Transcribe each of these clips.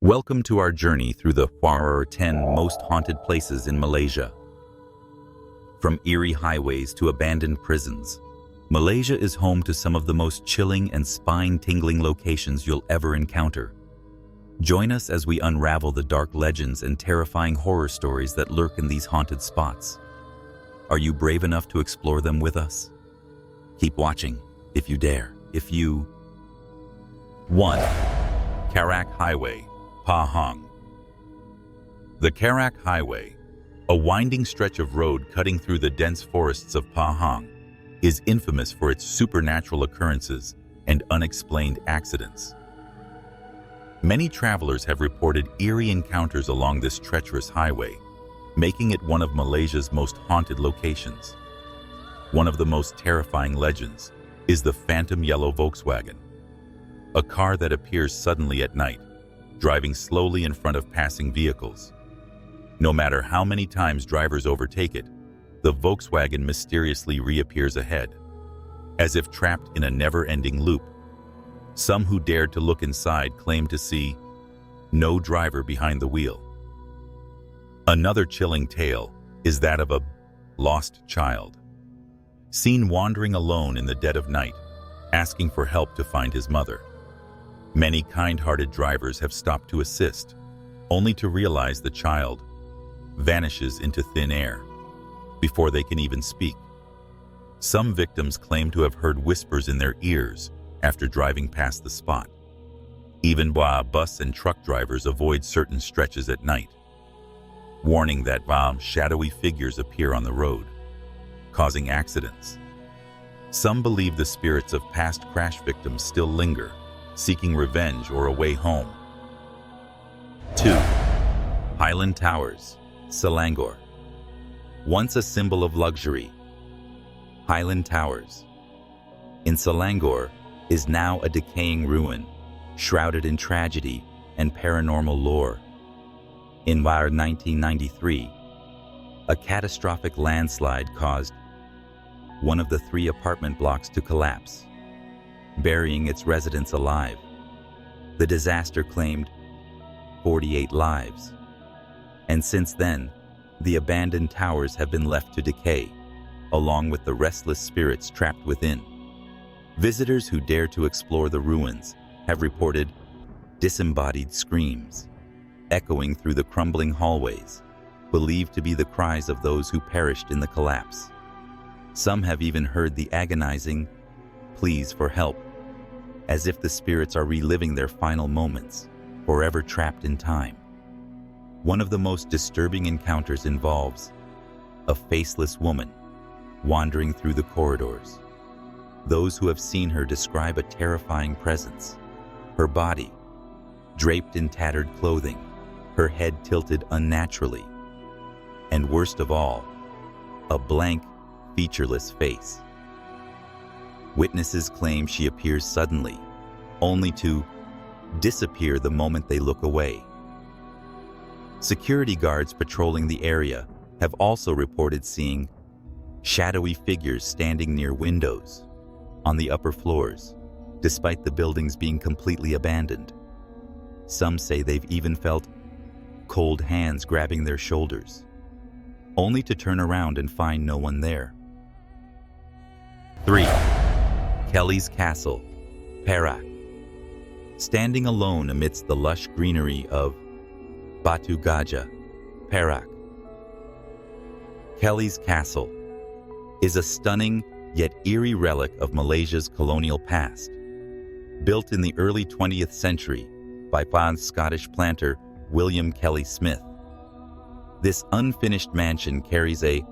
Welcome to our journey through the 10 most haunted places in Malaysia. From eerie highways to abandoned prisons, Malaysia is home to some of the most chilling and spine-tingling locations you'll ever encounter. Join us as we unravel the dark legends and terrifying horror stories that lurk in these haunted spots. Are you brave enough to explore them with us? Keep watching, if you dare. 1. Carak Highway, Pahang. The Carak Highway, a winding stretch of road cutting through the dense forests of Pahang, is infamous for its supernatural occurrences and unexplained accidents. Many travelers have reported eerie encounters along this treacherous highway, making it one of Malaysia's most haunted locations. One of the most terrifying legends is the phantom yellow Volkswagen, a car that appears suddenly at night, driving slowly in front of passing vehicles. No matter how many times drivers overtake it, the Volkswagen mysteriously reappears ahead, as if trapped in a never-ending loop. Some who dared to look inside claim to see no driver behind the wheel. Another chilling tale is that of a lost child, seen wandering alone in the dead of night, asking for help to find his mother. Many kind-hearted drivers have stopped to assist, only to realize the child vanishes into thin air before they can even speak. Some victims claim to have heard whispers in their ears after driving past the spot. Even bus and truck drivers avoid certain stretches at night, warning that shadowy figures appear on the road, causing accidents. Some believe the spirits of past crash victims still linger, seeking revenge or a way home. 2. Highland Towers, Selangor. Once a symbol of luxury, Highland Towers in Selangor is now a decaying ruin, shrouded in tragedy and paranormal lore. In 1993, a catastrophic landslide caused one of the 3 apartment blocks to collapse, burying its residents alive. The disaster claimed 48 lives, and since then, the abandoned towers have been left to decay, along with the restless spirits trapped within. Visitors who dare to explore the ruins have reported disembodied screams, echoing through the crumbling hallways, believed to be the cries of those who perished in the collapse. Some have even heard the agonizing pleas for help, as if the spirits are reliving their final moments, forever trapped in time. One of the most disturbing encounters involves a faceless woman wandering through the corridors. Those who have seen her describe a terrifying presence, her body draped in tattered clothing, her head tilted unnaturally, and worst of all, a blank, featureless face. Witnesses claim she appears suddenly, only to disappear the moment they look away. Security guards patrolling the area have also reported seeing shadowy figures standing near windows on the upper floors, despite the buildings being completely abandoned. Some say they've even felt cold hands grabbing their shoulders, only to turn around and find no one there. 3. Kelly's Castle, Perak. Standing alone amidst the lush greenery of Batu Gajah, Perak, Kelly's Castle is a stunning yet eerie relic of Malaysia's colonial past. Built in the early 20th century by Scottish planter William Kelly Smith, this unfinished mansion carries a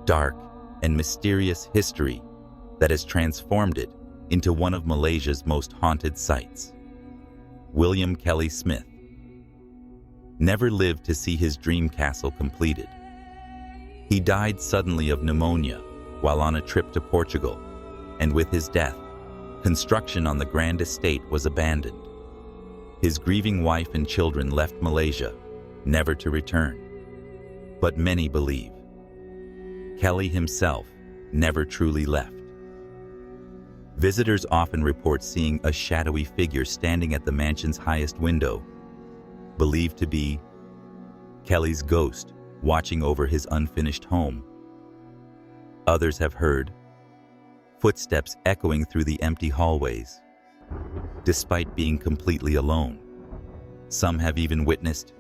dark and mysterious history that has transformed it into one of Malaysia's most haunted sites. William Kelly Smith never lived to see his dream castle completed. He died suddenly of pneumonia while on a trip to Portugal, and with his death, construction on the grand estate was abandoned. His grieving wife and children left Malaysia, never to return. But many believe Kelly himself never truly left. Visitors often report seeing a shadowy figure standing at the mansion's highest window, believed to be Kelly's ghost watching over his unfinished home. Others have heard footsteps echoing through the empty hallways, despite being completely alone. Some have even witnessed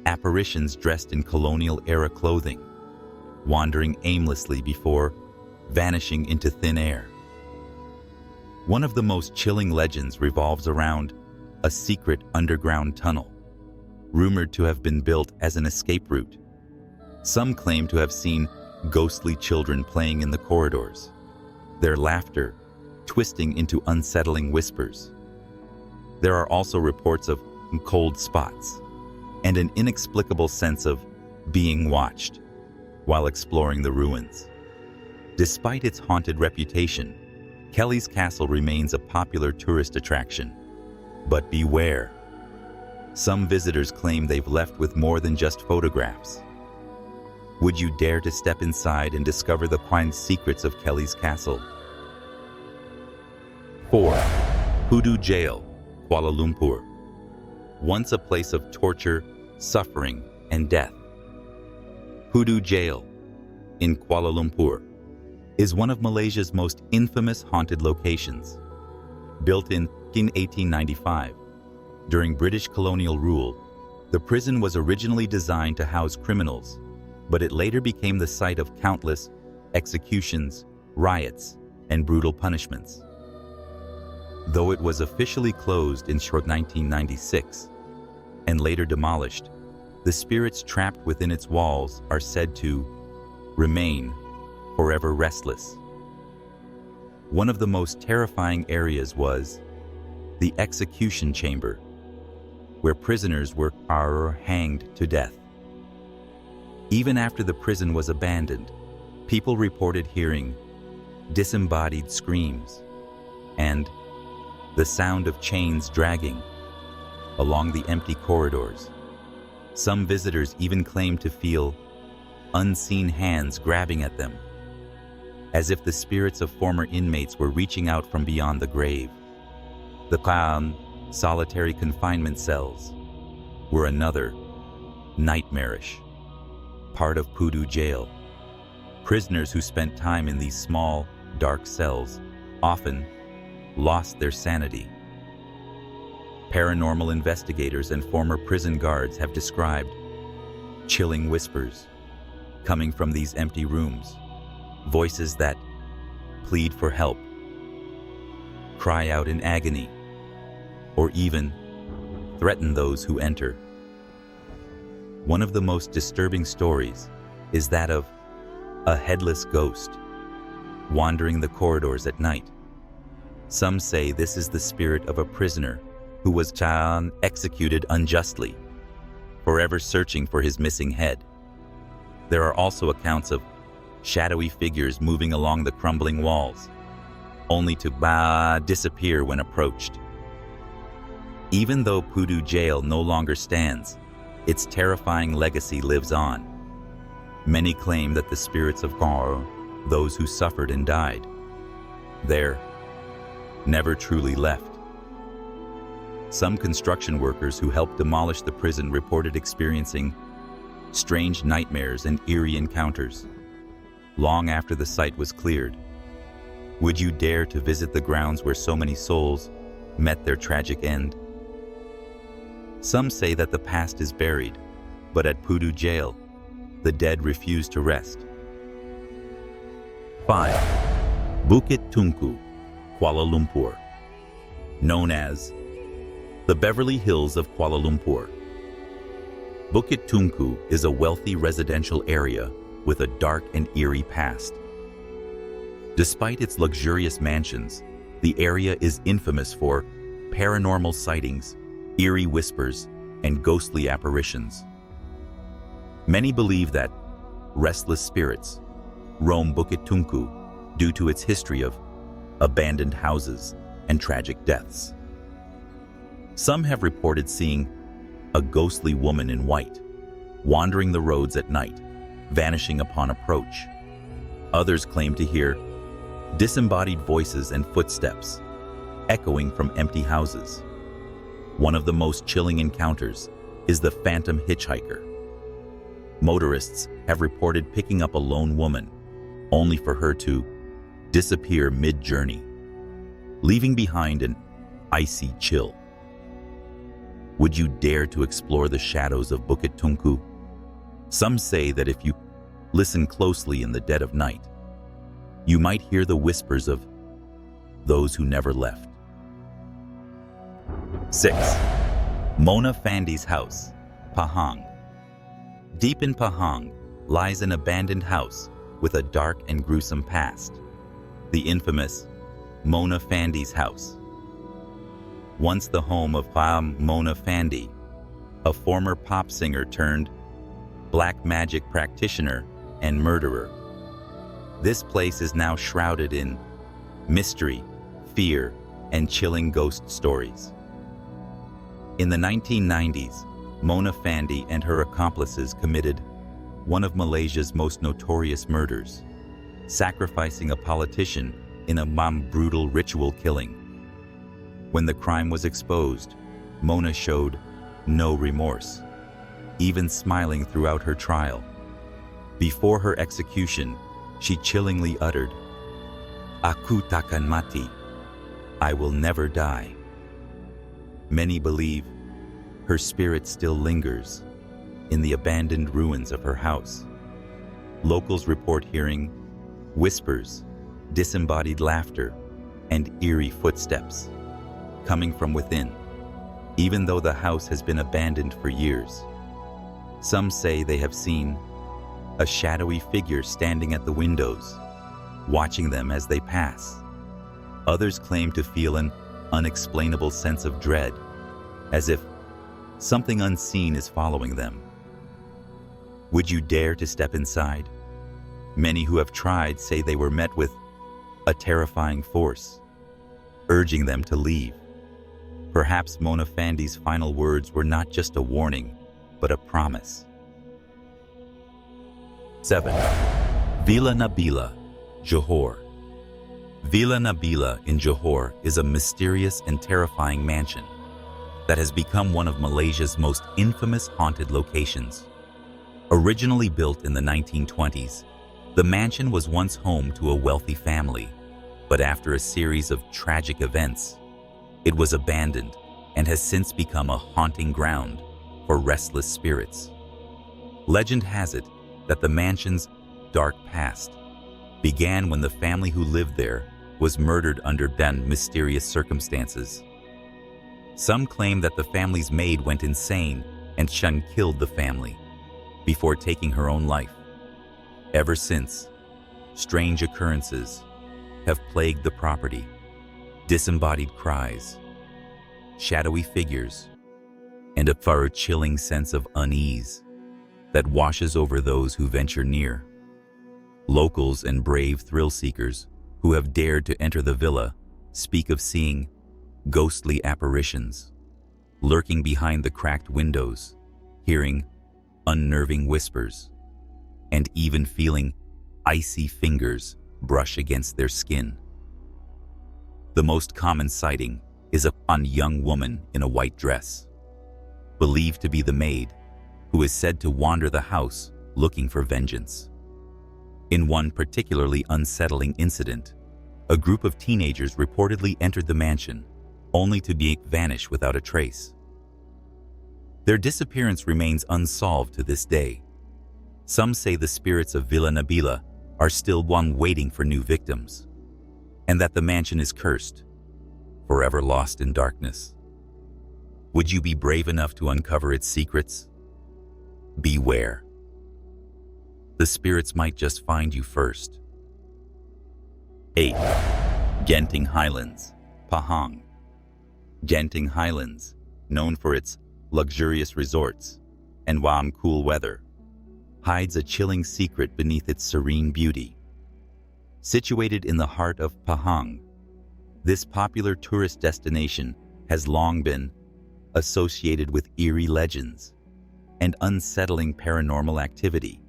apparitions dressed in colonial-era clothing, wandering aimlessly before vanishing into thin air. One of the most chilling legends revolves around a secret underground tunnel, rumored to have been built as an escape route. Some claim to have seen ghostly children playing in the corridors, their laughter twisting into unsettling whispers. There are also reports of cold spots and an inexplicable sense of being watched while exploring the ruins. Despite its haunted reputation, Kelly's Castle remains a popular tourist attraction. But beware. Some visitors claim they've left with more than just photographs. Would you dare to step inside and discover the quiet secrets of Kelly's Castle? 4. Pudu Jail, Kuala Lumpur. Once a place of torture, suffering, and death. Pudu Jail, in Kuala Lumpur, is one of Malaysia's most infamous haunted locations. Built in 1895, during British colonial rule, the prison was originally designed to house criminals, but it later became the site of countless executions, riots, and brutal punishments. Though it was officially closed in 1996 and later demolished, the spirits trapped within its walls are said to remain forever restless. One of the most terrifying areas was the execution chamber, where prisoners were hanged to death. Even after the prison was abandoned, people reported hearing disembodied screams and the sound of chains dragging along the empty corridors. Some visitors even claimed to feel unseen hands grabbing at them, as if the spirits of former inmates were reaching out from beyond the grave. The solitary confinement cells were another nightmarish part of Pudu Jail. Prisoners who spent time in these small, dark cells often lost their sanity. Paranormal investigators and former prison guards have described chilling whispers coming from these empty rooms, voices that plead for help, cry out in agony, or even threaten those who enter. One of the most disturbing stories is that of a headless ghost wandering the corridors at night. Some say this is the spirit of a prisoner who was executed unjustly, forever searching for his missing head. There are also accounts of shadowy figures moving along the crumbling walls, only to disappear when approached. Even though Pudu Jail no longer stands, its terrifying legacy lives on. Many claim that the spirits of those who suffered and died there never truly left. Some construction workers who helped demolish the prison reported experiencing strange nightmares and eerie encounters long after the site was cleared. Would you dare to visit the grounds where so many souls met their tragic end? Some say that the past is buried, but at Pudu Jail, the dead refuse to rest. 5. Bukit Tunku, Kuala Lumpur. Known as the Beverly Hills of Kuala Lumpur, Bukit Tunku is a wealthy residential area with a dark and eerie past. Despite its luxurious mansions, the area is infamous for paranormal sightings, eerie whispers, and ghostly apparitions. Many believe that restless spirits roam Bukit Tunku due to its history of abandoned houses and tragic deaths. Some have reported seeing a ghostly woman in white wandering the roads at night, vanishing upon approach. Others claim to hear disembodied voices and footsteps echoing from empty houses. One of the most chilling encounters is the phantom hitchhiker. Motorists have reported picking up a lone woman, only for her to disappear mid-journey, leaving behind an icy chill. Would you dare to explore the shadows of Bukit Tunku? Some say that if you listen closely in the dead of night, you might hear the whispers of those who never left. 6. Mona Fandis House, Pahang. Deep in Pahang lies an abandoned house with a dark and gruesome past, the infamous Mona Fandis House. Once the home of Mona Fandi, a former pop singer turned black magic practitioner and murderer. This place is now shrouded in mystery, fear, and chilling ghost stories. In the 1990s, Mona Fandi and her accomplices committed one of Malaysia's most notorious murders, sacrificing a politician in a brutal ritual killing. When the crime was exposed, Mona showed no remorse, even smiling throughout her trial. Before her execution, she chillingly uttered, "Aku takkan mati," I will never die. Many believe her spirit still lingers in the abandoned ruins of her house. Locals report hearing whispers, disembodied laughter, and eerie footsteps coming from within, even though the house has been abandoned for years. Some say they have seen a shadowy figure standing at the windows, watching them as they pass. Others claim to feel an unexplainable sense of dread, as if something unseen is following them. Would you dare to step inside? Many who have tried say they were met with a terrifying force, urging them to leave. Perhaps Mona Fandi's final words were not just a warning, but a promise. 7. Villa Nabila, Johor. Villa Nabila in Johor is a mysterious and terrifying mansion that has become one of Malaysia's most infamous haunted locations. Originally built in the 1920s, the mansion was once home to a wealthy family, but after a series of tragic events, it was abandoned and has since become a haunting ground for restless spirits. Legend has it that the mansion's dark past began when the family who lived there was murdered under mysterious circumstances. Some claim that the family's maid went insane and killed the family before taking her own life. Ever since, strange occurrences have plagued the property. Disembodied cries, shadowy figures, and a chilling sense of unease that washes over those who venture near. Locals and brave thrill-seekers who have dared to enter the villa speak of seeing ghostly apparitions lurking behind the cracked windows, hearing unnerving whispers, and even feeling icy fingers brush against their skin. The most common sighting is a young woman in a white dress, believed to be the maid, who is said to wander the house looking for vengeance. In one particularly unsettling incident, a group of teenagers reportedly entered the mansion, only to vanish without a trace. Their disappearance remains unsolved to this day. Some say the spirits of Villa Nabila are still waiting for new victims, and that the mansion is cursed, forever lost in darkness. Would you be brave enough to uncover its secrets? Beware. The spirits might just find you first. 8. Genting Highlands, Pahang. Genting Highlands, known for its luxurious resorts and cool weather, hides a chilling secret beneath its serene beauty. Situated in the heart of Pahang, this popular tourist destination has long been associated with eerie legends and unsettling paranormal activity.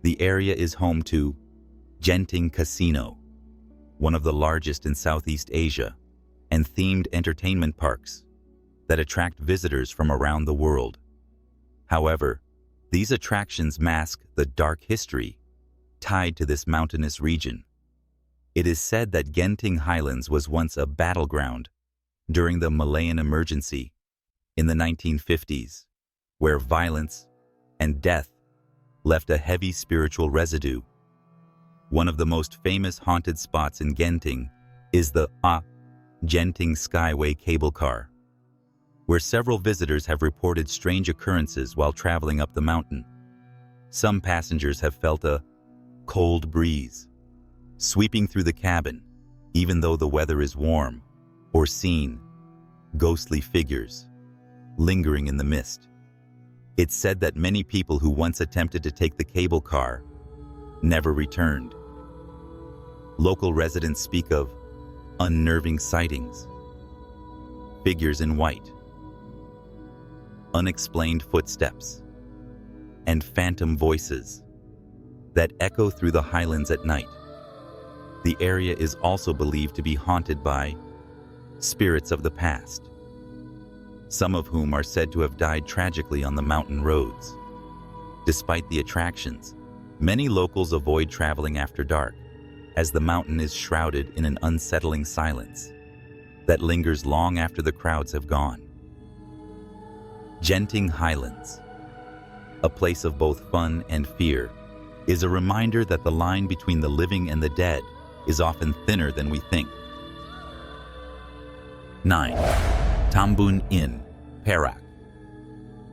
The area is home to Genting Casino, one of the largest in Southeast Asia, and themed entertainment parks that attract visitors from around the world. However, these attractions mask the dark history tied to this mountainous region. It is said that Genting Highlands was once a battleground during the Malayan emergency in the 1950s, where violence and death left a heavy spiritual residue. One of the most famous haunted spots in Genting is the Genting Skyway cable car, where several visitors have reported strange occurrences while traveling up the mountain. Some passengers have felt a cold breeze sweeping through the cabin, even though the weather is warm, or seen ghostly figures lingering in the mist. It's said that many people who once attempted to take the cable car never returned. Local residents speak of unnerving sightings, figures in white, unexplained footsteps, and phantom voices that echo through the highlands at night. The area is also believed to be haunted by spirits of the past, some of whom are said to have died tragically on the mountain roads. Despite the attractions, many locals avoid traveling after dark, as the mountain is shrouded in an unsettling silence that lingers long after the crowds have gone. Genting Highlands, a place of both fun and fear, is a reminder that the line between the living and the dead is often thinner than we think. 9. Tambun Inn, Perak.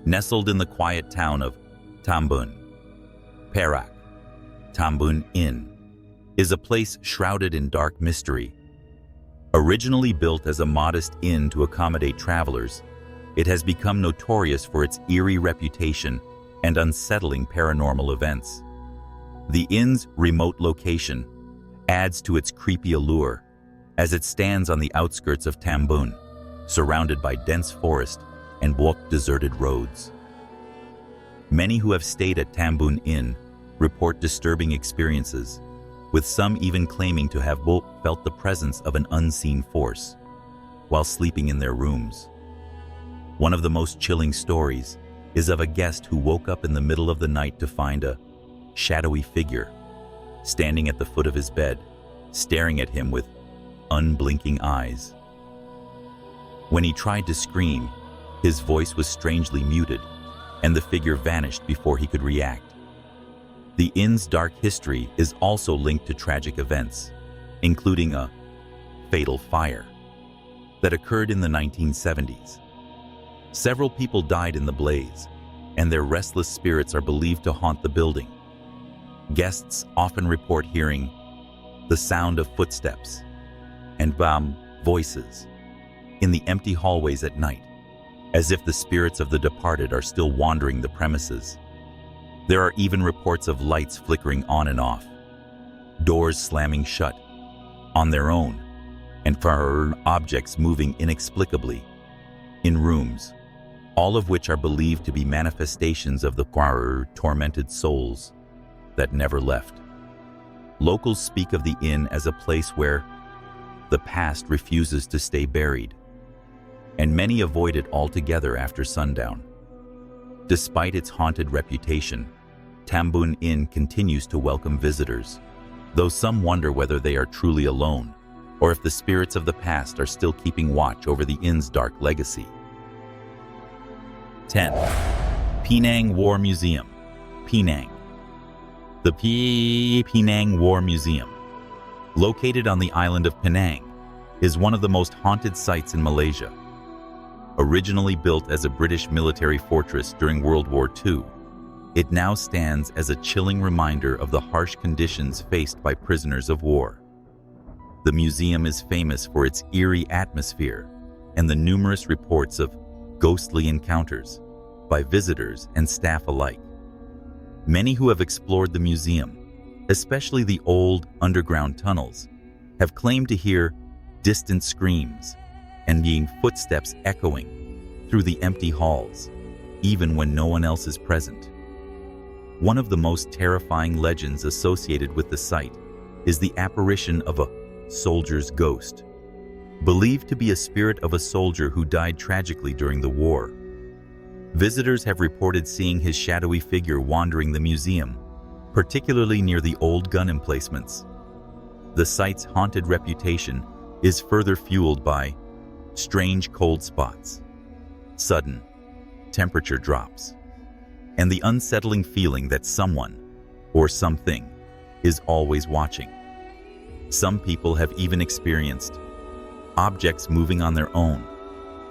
Nestled in the quiet town of Tambun, Perak, Tambun Inn is a place shrouded in dark mystery. Originally built as a modest inn to accommodate travelers, it has become notorious for its eerie reputation and unsettling paranormal events. The inn's remote location adds to its creepy allure, as it stands on the outskirts of Tambun, surrounded by dense forest and deserted roads. Many who have stayed at Tambun Inn report disturbing experiences, with some even claiming to have felt the presence of an unseen force while sleeping in their rooms. One of the most chilling stories is of a guest who woke up in the middle of the night to find a shadowy figure standing at the foot of his bed, staring at him with unblinking eyes. When he tried to scream, his voice was strangely muted, and the figure vanished before he could react. The inn's dark history is also linked to tragic events, including a fatal fire that occurred in the 1970s. Several people died in the blaze, and their restless spirits are believed to haunt the building. Guests often report hearing the sound of footsteps and voices in the empty hallways at night, as if the spirits of the departed are still wandering the premises. There are even reports of lights flickering on and off, doors slamming shut on their own, and for objects moving inexplicably in rooms, all of which are believed to be manifestations of the tormented souls that never left. Locals speak of the inn as a place where the past refuses to stay buried, and many avoid it altogether after sundown. Despite its haunted reputation, Tambun Inn continues to welcome visitors, though some wonder whether they are truly alone, or if the spirits of the past are still keeping watch over the inn's dark legacy. 10. Penang War Museum, Penang. The Penang War Museum, located on the island of Penang, is one of the most haunted sites in Malaysia. Originally built as a British military fortress during World War II, it now stands as a chilling reminder of the harsh conditions faced by prisoners of war. The museum is famous for its eerie atmosphere and the numerous reports of ghostly encounters by visitors and staff alike. Many who have explored the museum, especially the old underground tunnels, have claimed to hear distant screams and being footsteps echoing through the empty halls, even when no one else is present. One of the most terrifying legends associated with the site is the apparition of a soldier's ghost, believed to be a spirit of a soldier who died tragically during the war. Visitors have reported seeing his shadowy figure wandering the museum, particularly near the old gun emplacements. The site's haunted reputation is further fueled by strange cold spots, sudden temperature drops, and the unsettling feeling that someone or something is always watching. Some people have even experienced objects moving on their own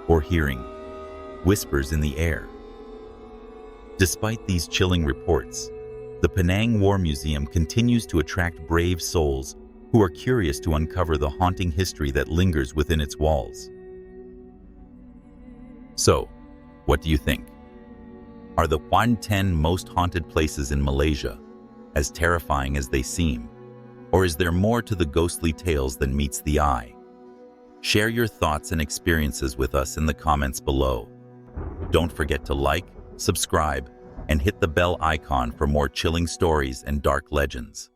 or hearing whispers in the air. Despite these chilling reports, the Penang War Museum continues to attract brave souls who are curious to uncover the haunting history that lingers within its walls. So, what do you think? Are the 110 most haunted places in Malaysia as terrifying as they seem? Or is there more to the ghostly tales than meets the eye? Share your thoughts and experiences with us in the comments below. Don't forget to like, subscribe, and hit the bell icon for more chilling stories and dark legends.